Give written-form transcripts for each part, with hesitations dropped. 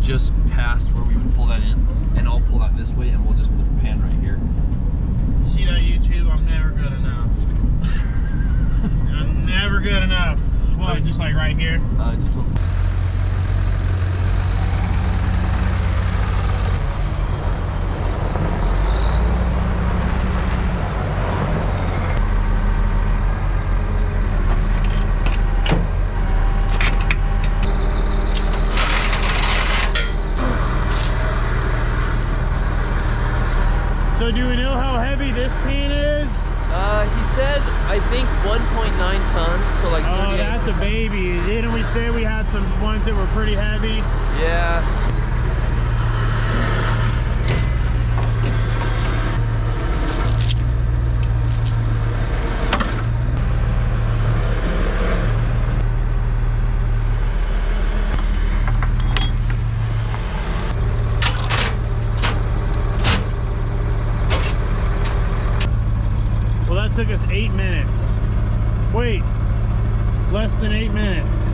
just past where we would pull that in, and I'll pull that this way, and we'll just put the pan right here. See that YouTube? I'm never good enough. I'm never good enough. What, just like right here? Just a little. So do we know how heavy this pan is? He said, I think 1.9 tons, so like 38. Oh, that's a baby. Didn't we say we had some ones that were pretty heavy? Yeah. Took us 8 minutes. Wait, less than 8 minutes.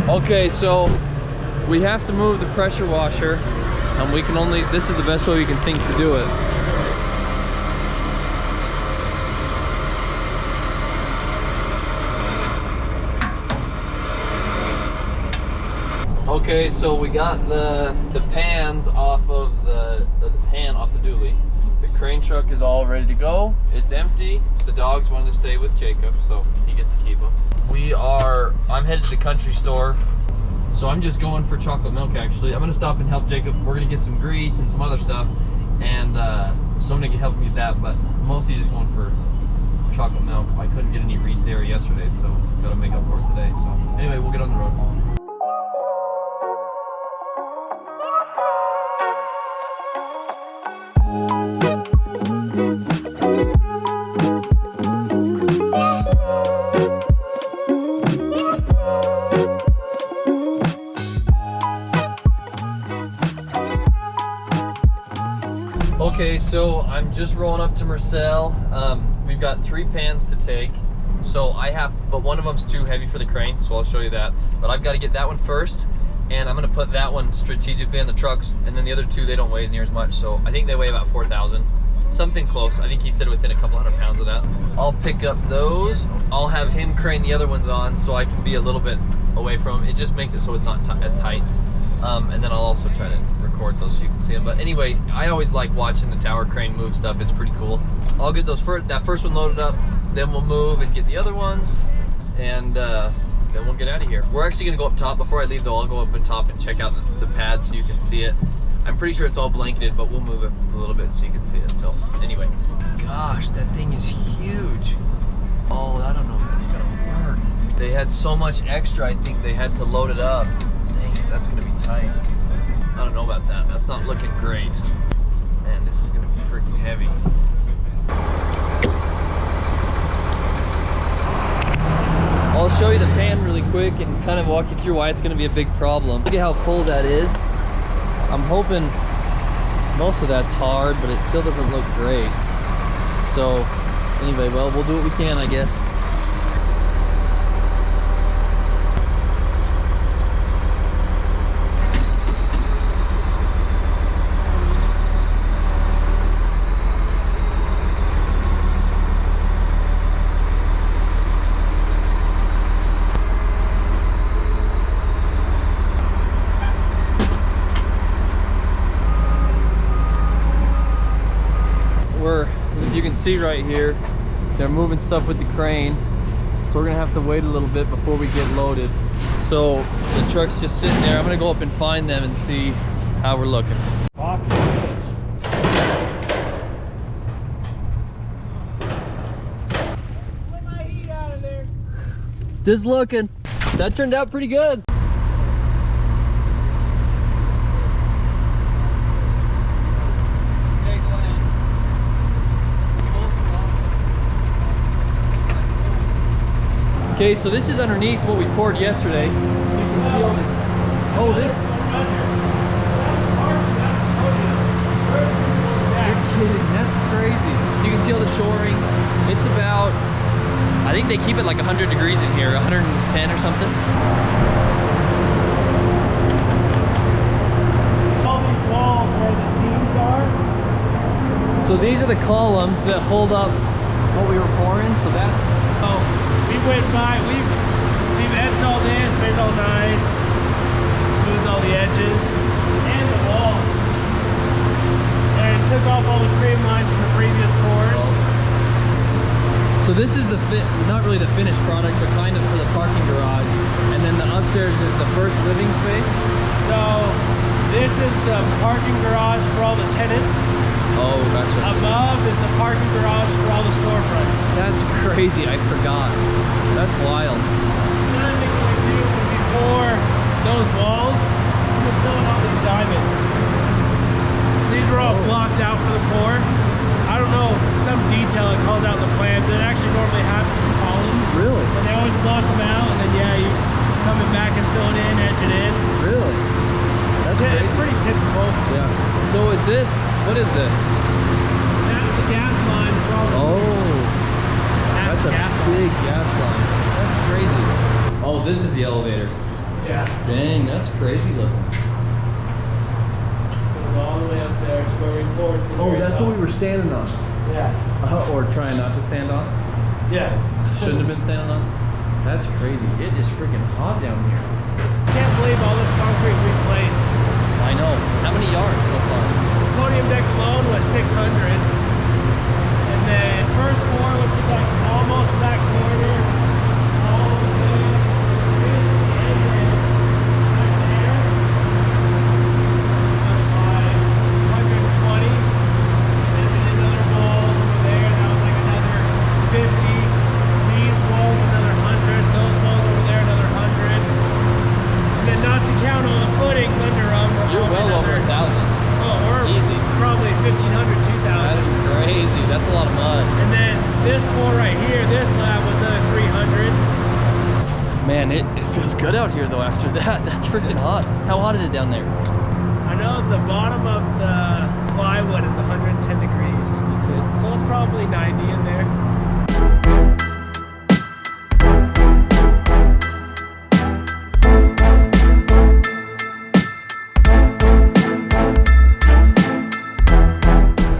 Okay, so we have to move the pressure washer, and we can only, this is the best way we can think to do it. Okay, so we got the pans off of the pan off the dually. Crane truck is all ready to go. It's empty. The dogs wanted to stay with Jacob, so he gets to keep them. I'm headed to the country store, so I'm just going for chocolate milk actually. I'm gonna stop and help Jacob. We're gonna get some grease and some other stuff, and so I'm gonna help him get that, but mostly just going for chocolate milk. I couldn't get any Reed's Dairy yesterday, so gotta make up for it today. So anyway, we'll get on the road. Okay, so I'm just rolling up to Marcel. We've got 3 pans to take. So but one of them's too heavy for the crane, so I'll show you that. But I've got to get that one first, and I'm gonna put that one strategically on the trucks, and then the other 2, they don't weigh near as much. So I think they weigh about 4,000, something close. I think he said within a couple hundred pounds of that. I'll pick up those. I'll have him crane the other ones on so I can be a little bit away from him. It just makes it so it's not as tight. And then I'll also try to record those so you can see them. But anyway, I always like watching the tower crane move stuff. It's pretty cool. I'll get that first one loaded up, then we'll move and get the other ones, and then we'll get out of here. We're actually gonna go up top. Before I leave though, I'll go up and top and check out the pad so you can see it. I'm pretty sure it's all blanketed, but we'll move it a little bit so you can see it. So anyway, gosh, that thing is huge. Oh, I don't know if that's gonna work. They had so much extra, I think they had to load it up. Dang it, that's gonna be tight. I don't know about that. That's not looking great. Man, this is gonna be freaking heavy. I'll show you the pan really quick and kind of walk you through why it's gonna be a big problem. Look at how full that is. I'm hoping most of that's hard, but it still doesn't look great. So anyway, well, we'll do what we can, I guess. You can see right here, they're moving stuff with the crane, so we're gonna have to wait a little bit before we get loaded. So the truck's just sitting there. I'm gonna go up and find them and see how we're looking. Let my heat out of there. Just looking. That turned out pretty good. Okay, so this is underneath what we poured yesterday. So you can see all this. Oh, this. You're kidding, that's crazy. So you can see all the shoring. It's about, I think they keep it like 100 degrees in here, 110 or something. So these are the columns that hold up what we were pouring. So that's So we went by, we've edged all this, made it all nice, smoothed all the edges and the walls, and took off all the cream lines from the previous pours. So this is the not really the finished product, but kind of for the parking garage. And then the upstairs is the first living space. So this is the parking garage for all the tenants. Oh, gotcha. Above is the parking garage for all the storefronts. That's crazy. I forgot. That's wild. Another thing we would do when we pour those walls, we would fill in all these diamonds. So these were all blocked out for the pour. I don't know, some detail it calls out in the plans. It actually normally happens in columns. Really? But they always block them out, and then yeah, you coming back and fill it in, edge it in. Really? That's crazy. It's pretty typical. Yeah. So is this? What is this? That's the gas line for all the Oh, That's that's a the gas big line. gas line. That's crazy. Oh, this is the elevator. Yeah. Dang, that's crazy looking. All the way up there to where we poured. Oh, that's what we were standing on. Yeah. Or trying not to stand on. Yeah. Shouldn't have been standing on. That's crazy. It is freaking hot down here. Can't believe all the concrete we placed. I know. How many yards so far? Podium deck alone was 600. And then first pour, which is like almost that corner, all of this, and then right there, like 120. And then another wall over there, that was like another 50. These walls, another 100. Those walls over there, another 100. And then not to count all the footings under them. You're well over 1,000. Oh, we're Easy. probably 1,500, 2,000. That's crazy. That's a lot of mud. And then this pour right here, this slab was another 300. Man, it feels good out here though after that. That's freaking hot. How hot is it down there? I know the bottom of the plywood is 110 degrees. Okay. So it's probably 90 in there.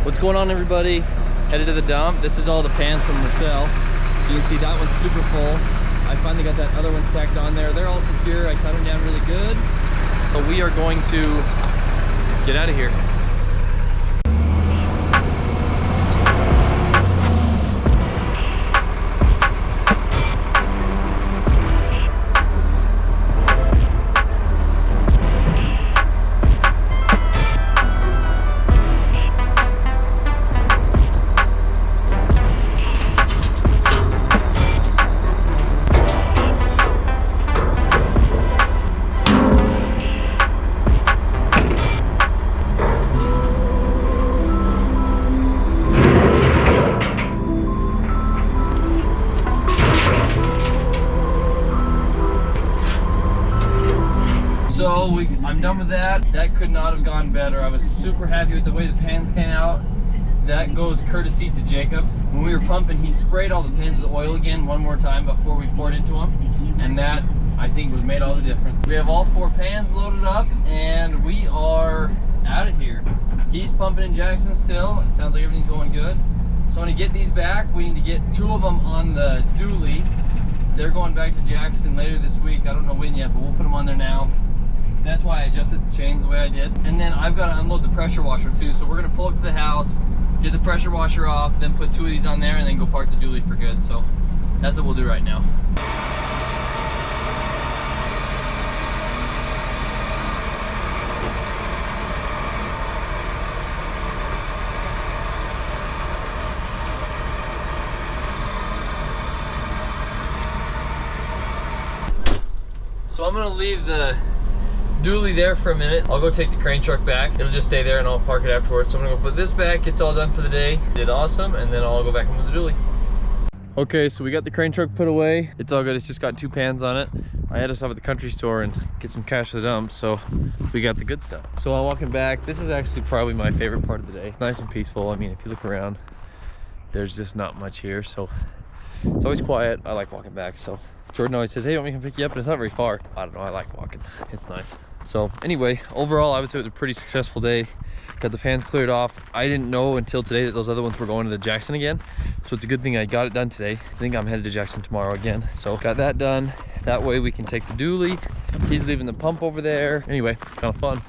What's going on, everybody? Headed to the dump. This is all the pans from Marcel. You can see that one's super full. I finally got that other one stacked on there. They're all secure. I tied them down really good. But we are going to get out of here. So I'm done with that. That could not have gone better. I was super happy with the way the pans came out. That goes courtesy to Jacob. When we were pumping, he sprayed all the pans with oil again one more time before we poured into them. And that, I think, was made all the difference. We have all 4 pans loaded up and we are out of here. He's pumping in Jackson still. It sounds like everything's going good. So when I get these back, we need to get 2 of them on the dually. They're going back to Jackson later this week. I don't know when yet, but we'll put them on there now. That's why I adjusted the chains the way I did. And then I've got to unload the pressure washer too. So we're gonna pull up to the house, get the pressure washer off, then put 2 of these on there and then go park the dually for good. So that's what we'll do right now. So I'm gonna leave the dually there for a minute. I'll go take the crane truck back. It'll just stay there and I'll park it afterwards. So I'm gonna go put this back, it's all done for the day. Did awesome, and then I'll go back and move the dually. Okay, so we got the crane truck put away. It's all good, it's just got 2 pans on it. I had to stop at the country store and get some cash for the dump, so we got the good stuff. So while walking back, this is actually probably my favorite part of the day. Nice and peaceful. I mean, if you look around, there's just not much here, so it's always quiet. I like walking back, so Jordan always says, hey, don't we can pick you up, and it's not very far. I don't know, I like walking. It's nice. So anyway, overall, I would say it was a pretty successful day. Got the pans cleared off. I didn't know until today that those other ones were going to the Jackson again. So it's a good thing I got it done today. I think I'm headed to Jackson tomorrow again. So got that done. That way we can take the dually. He's leaving the pump over there. Anyway, kind of fun.